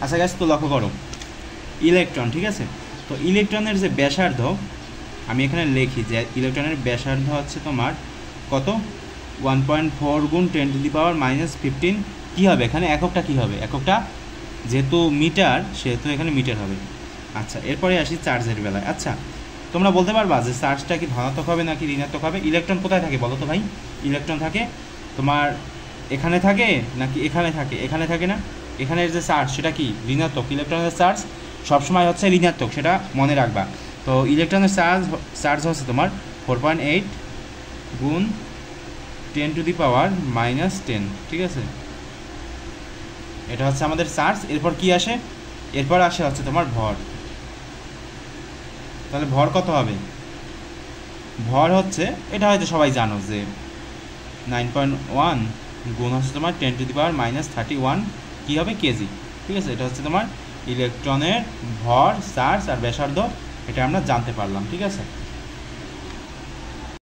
আচ্ছা গাইস, তো লক্ষ্য করো ইলেকট্রন, ঠিক আছে, তো ইলেকট্রনের যে ব্যাসার্ধ আমি এখানে লিখি যে ইলেকট্রনের ব্যাসার্ধ হচ্ছে তোমার কত, 1.4 গুণ 10⁻⁻15। কী হবে এখানে এককটা, কী হবে এককটা, যেহেতু মিটার সেহেতু এখানে মিটার হবে। আচ্ছা, এরপরে আসি চার্জের বেলায়। আচ্ছা, তোমরা বলতে পারবা যে চার্জটা কি ধনাত্মক হবে নাকি ঋণাত্মক হবে? ইলেকট্রন কোথায় থাকে বলো তো ভাই? ইলেকট্রন থাকে তোমার এখানে থাকে নাকি এখানে থাকে? এখানে থাকে না? এখানের যে চার্জ সেটা কি ঋণাত্মক, ইলেকট্রনের চার্জ সবসময় হচ্ছে ঋণাত্মক, সেটা মনে রাখবা। তো ইলেকট্রনের চার্জ হচ্ছে তোমার 4.8 গুণ 10⁻⁻10, ঠিক আছে, এটা হচ্ছে আমাদের চার্জ। এরপর কি আসে? এরপর আসে হচ্ছে তোমার ভর। তাহলে ভর কত হবে? ভর হচ্ছে, এটা হয়তো সবাই জানো যে 9.1 গুণ হচ্ছে তোমার 10⁻⁻31 কী হবে, কেজি, ঠিক আছে। এটা হচ্ছে তোমার ইলেকট্রনের ভর, চার্জ আর ব্যাসার্ধ, এটা আমরা জানতে পারলাম, ঠিক আছে।